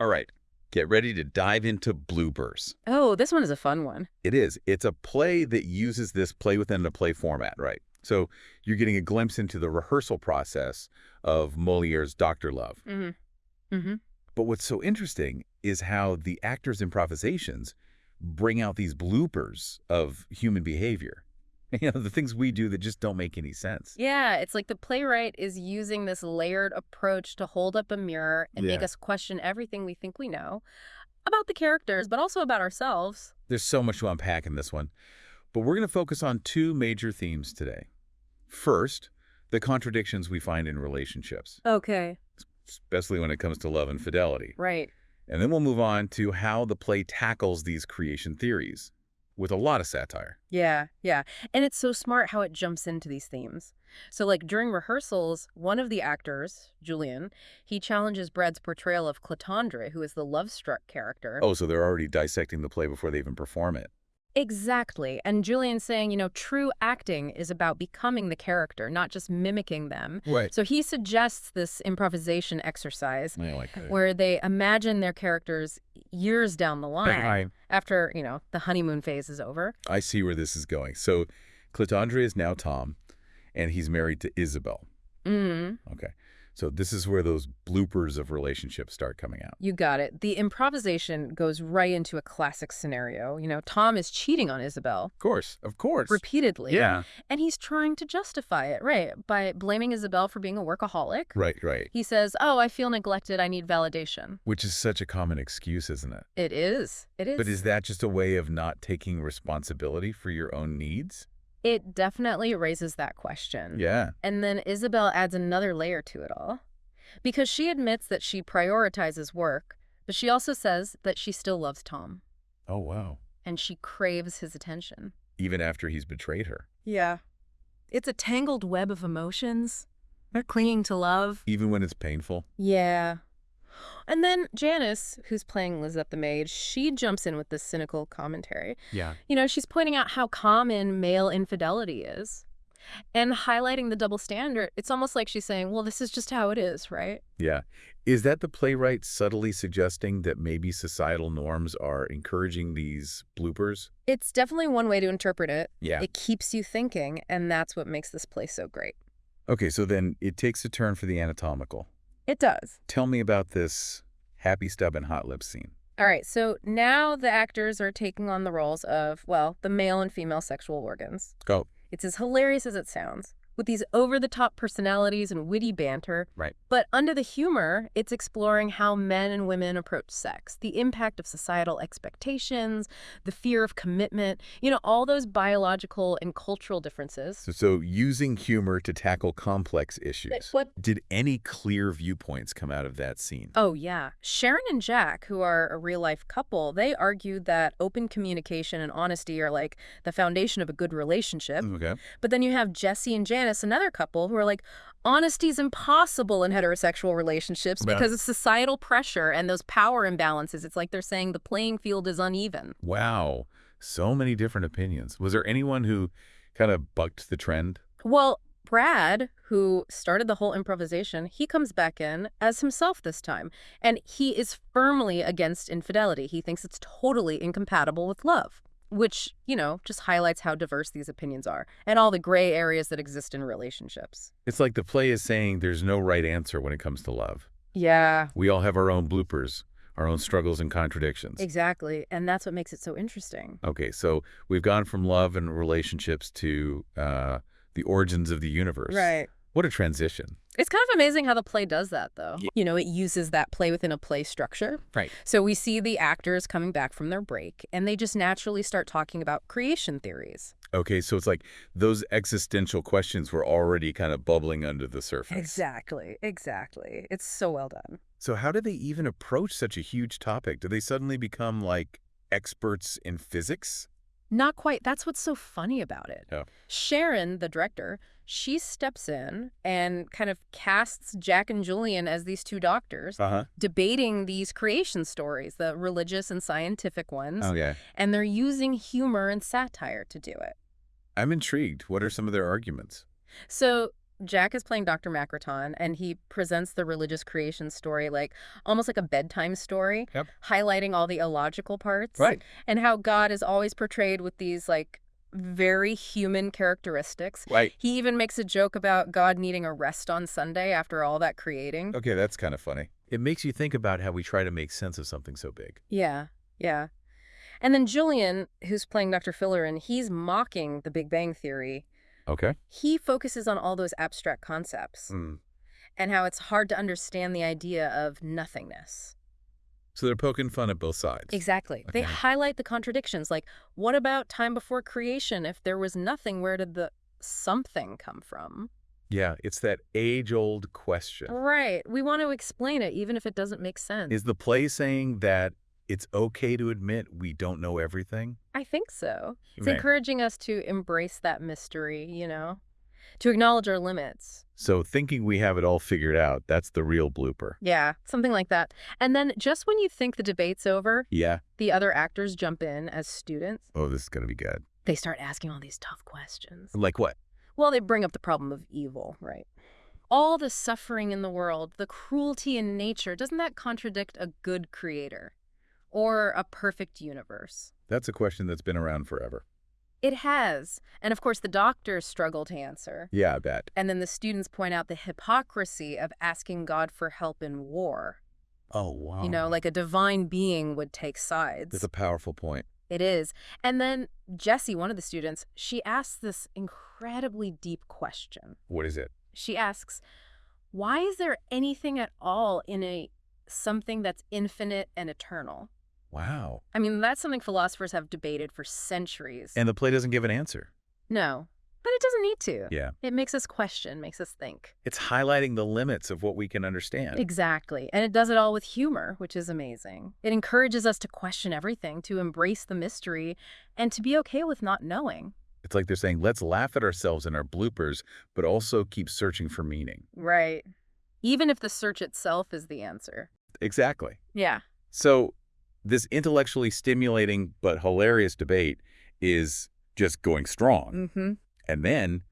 All right, get ready to dive into Bloopers. Oh, this one is a fun one. It is. It's a play that uses this play within a play format, right? So you're getting a glimpse into the rehearsal process of Moliere's Dr. Love. Mm-hmm. Mm-hmm. But what's so interesting is how the actors' improvisations bring out these bloopers of human behavior. The things we do that just don't make any sense. Yeah, it's like the playwright is using this layered approach to hold up a mirror and make Yeah. us question everything we think we know about the characters, but also about ourselves. There's so much to unpack in this one. But we're going to focus on two major themes today. First, the contradictions we find in relationships, Okay. especially when it comes to love and fidelity. Right. And then we'll move on to how the play tackles these creation theories with a lot of satire. Yeah, yeah. And it's so smart how it jumps into these themes. So, like, during rehearsals, one of the actors, Julian, he challenges Brad's portrayal of Clatandre, who is the love-struck character. Oh, so they're already dissecting the play before they even perform it. Exactly. And Julian's saying, true acting is about becoming the character, not just mimicking them. Right. So he suggests this improvisation exercise I like that. where they imagine their characters years down the line after, the honeymoon phase is over. I see where this is going. So Clatandre is now Tom, and he's married to Isabel. Mm, Okay. So this is where those bloopers of relationships start coming out. you got it. The improvisation goes right into a classic scenario. Tom is cheating on Isabel Of course. repeatedly. Yeah. And he's trying to justify it, right, by blaming Isabel for being a workaholic. Right. He says, oh, I feel neglected. I need validation. Which is such a common excuse, isn't it? It is. It is. But is that just a way of not taking responsibility for your own needs? It definitely raises that question. Yeah. And then Isabel adds another layer to it all. Because she admits that she prioritizes work, but she also says that she still loves Tom. Oh, wow. And she craves his attention. Even after he's betrayed her. Yeah. It's a tangled web of emotions. They're clinging to love. Even when it's painful? Yeah. And then Janice, who's playing Lizette the maid, she jumps in with this cynical commentary. Yeah. She's pointing out how common male infidelity is and highlighting the double standard. It's almost like she's saying, well, this is just how it is, right? Yeah. Is that the playwright subtly suggesting that maybe societal norms are encouraging these bloopers? It's definitely one way to interpret it. Yeah. It keeps you thinking, and that's what makes this play so great. Okay, so then it takes a turn for the anatomical. It does. Tell me about this happy stub and hot lips scene. All right, so now the actors are taking on the roles of, well, the male and female sexual organs. Go. It's as hilarious as it sounds, with these over-the-top personalities and witty banter. Right. But under the humor, it's exploring how men and women approach sex, the impact of societal expectations, the fear of commitment, all those biological and cultural differences. So using humor to tackle complex issues. What? Did any clear viewpoints come out of that scene? Oh, yeah. Sharon and Jack, who are a real-life couple, they argued that open communication and honesty are like the foundation of a good relationship. Okay. But then you have Jesse and Janice, another couple, who are like, honesty's impossible in heterosexual relationships Right. because of societal pressure and those power imbalances. It's like they're saying the playing field is uneven. Wow. So many different opinions. Was there anyone who kind of bucked the trend? Well, Brad, who started the whole improvisation, he comes back in as himself this time. And he is firmly against infidelity. He thinks it's totally incompatible with love, which, just highlights how diverse these opinions are and all the gray areas that exist in relationships. It's like the play is saying there's no right answer when it comes to love. Yeah, We all have our own bloopers, our own struggles and contradictions. exactly. And that's what makes it so interesting. Okay, so we've gone from love and relationships to the origins of the universe. Right. What a transition. It's kind of amazing how the play does that, though. Yeah. It uses that play within a play structure. Right. So we see the actors coming back from their break, and they just naturally start talking about creation theories. Okay, so it's like those existential questions were already kind of bubbling under the surface. Exactly. It's so well done. So how do they even approach such a huge topic? Do they suddenly become like experts in physics? Not quite. That's what's so funny about it. Yeah. Sharon, the director, she steps in and kind of casts Jack and Julian as these two doctors, debating these creation stories, the religious and scientific ones. Okay. And they're using humor and satire to do it. I'm intrigued. What are some of their arguments? So Jack is playing Dr. Macroton, and he presents the religious creation story like almost like a bedtime story, Yep. highlighting all the illogical parts. Right. And how God is always portrayed with these like very human characteristics. Right. He even makes a joke about God needing a rest on Sunday after all that creating. Okay, that's kind of funny. It makes you think about how we try to make sense of something so big. Yeah, yeah. And then Julian, who's playing Dr. Fillerin, he's mocking the Big Bang Theory. Okay. He focuses on all those abstract concepts Mm. and how it's hard to understand the idea of nothingness. So they're poking fun at both sides. Exactly. They Okay. highlight the contradictions. Like, what about time before creation? If there was nothing, where did the something come from? Yeah, it's that age-old question. Right. We want to explain it, even if it doesn't make sense. Is the play saying that it's okay to admit we don't know everything? I think so. It's Right. encouraging us to embrace that mystery, to acknowledge our limits. So thinking we have it all figured out, that's the real blooper. Yeah, something like that. And then just when you think the debate's over, Yeah. the other actors jump in as students. Oh, this is going to be good. They start asking all these tough questions. Like what? Well, they bring up the problem of evil, right? All the suffering in the world, the cruelty in nature, doesn't that contradict a good creator? Or a perfect universe? That's a question that's been around forever. It has. And of course, the doctors struggle to answer. Yeah, I bet. And then the students point out the hypocrisy of asking God for help in war. Oh, wow. Like a divine being would take sides. That's a powerful point. It is. And then Jessie, one of the students, she asks this incredibly deep question. What is it? She asks, why is there anything at all in something that's infinite and eternal? Wow. I mean, that's something philosophers have debated for centuries. And the play doesn't give an answer. No, but it doesn't need to. Yeah. It makes us question, makes us think. It's highlighting the limits of what we can understand. Exactly. And it does it all with humor, which is amazing. It encourages us to question everything, to embrace the mystery, and to be okay with not knowing. It's like they're saying, let's laugh at ourselves and our bloopers, but also keep searching for meaning. Right. Even if the search itself is the answer. Exactly. Yeah. So this intellectually stimulating but hilarious debate is just going strong. Mm-hmm. And then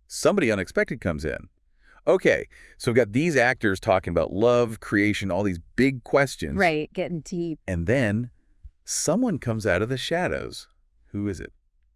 somebody unexpected comes in. Okay, so we've got these actors talking about love, creation, all these big questions. Right. Getting deep. And then someone comes out of the shadows. Who is it?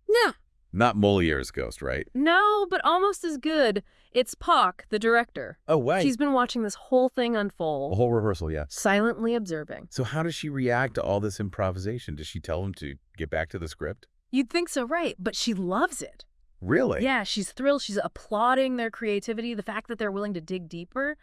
No. Not Moliere's ghost, right? No, but almost as good. It's Pak, the director. Oh, wait. She's been watching this whole thing A unfold, whole rehearsal, yeah. silently observing. So how does she react to all this improvisation? Does she tell him to get back to the script? You'd think so, right? But she loves it. Really? Yeah, she's thrilled. She's applauding their creativity, the fact that they're willing to dig deeper.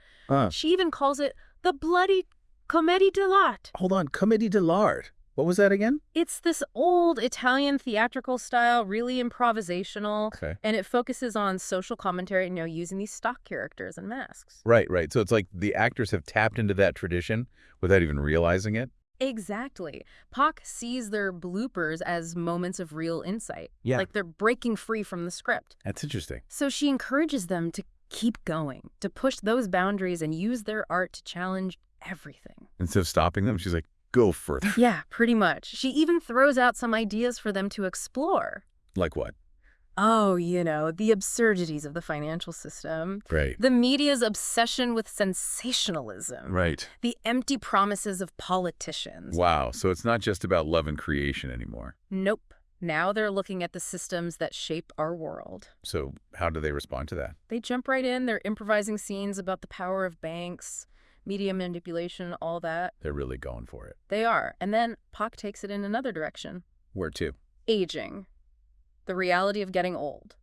She even calls it the bloody comédie dell'arte. Hold on, Comédie de l'Art. What was that again? It's this old Italian theatrical style, really improvisational, Okay. and it focuses on social commentary, using these stock characters and masks. Right. So it's like the actors have tapped into that tradition without even realizing it? Exactly. Pak sees their bloopers as moments of real insight. Yeah. Like they're breaking free from the script. That's interesting. So she encourages them to keep going, to push those boundaries and use their art to challenge everything. Instead of stopping them, she's like, go further. Yeah, pretty much. She even throws out some ideas for them to explore. Like what? Oh, the absurdities of the financial system, Right. the media's obsession with sensationalism, Right. the empty promises of politicians. Wow. So it's not just about love and creation anymore. Nope. Now they're looking at the systems that shape our world. So how do they respond to that? They jump right in. They're improvising scenes about the power of banks, media manipulation, all that. They're really going for it. They are. And then Pak takes it in another direction. Where to? Aging. The reality of getting old.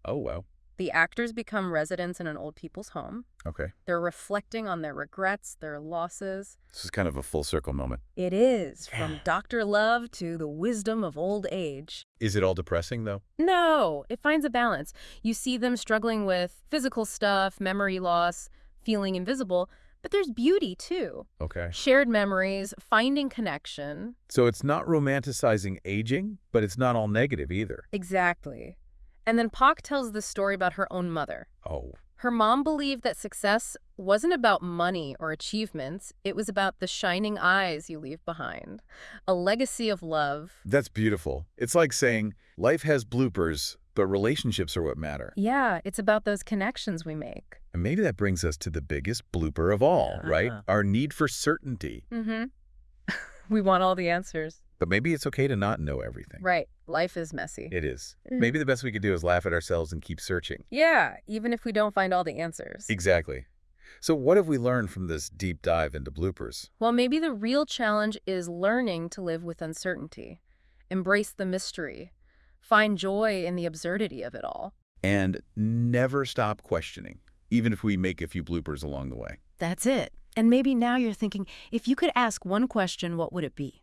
Oh, wow. The actors become residents in an old people's home. Okay. They're reflecting on their regrets, their losses. This is kind of a full circle moment. It is, from Dr. Love to the wisdom of old age. Is it all depressing, though? No, it finds a balance. You see them struggling with physical stuff, memory loss, feeling invisible, but there's beauty, too. Okay. Shared memories, finding connection. So it's not romanticizing aging, but it's not all negative either. Exactly. And then Pak tells the story about her own mother. Oh. Her mom believed that success wasn't about money or achievements. It was about the shining eyes you leave behind. A legacy of love. That's beautiful. It's like saying life has bloopers, but relationships are what matter. Yeah, it's about those connections we make. And maybe that brings us to the biggest blooper of all, right? Our need for certainty. Mm-hmm. We want all the answers. But maybe it's okay to not know everything. Right. Life is messy. It is. Maybe the best we could do is laugh at ourselves and keep searching. Yeah, even if we don't find all the answers. Exactly. So what have we learned from this deep dive into bloopers? Well, maybe the real challenge is learning to live with uncertainty. Embrace the mystery. Find joy in the absurdity of it all. And never stop questioning, even if we make a few bloopers along the way. That's it. And maybe now you're thinking, if you could ask one question, what would it be?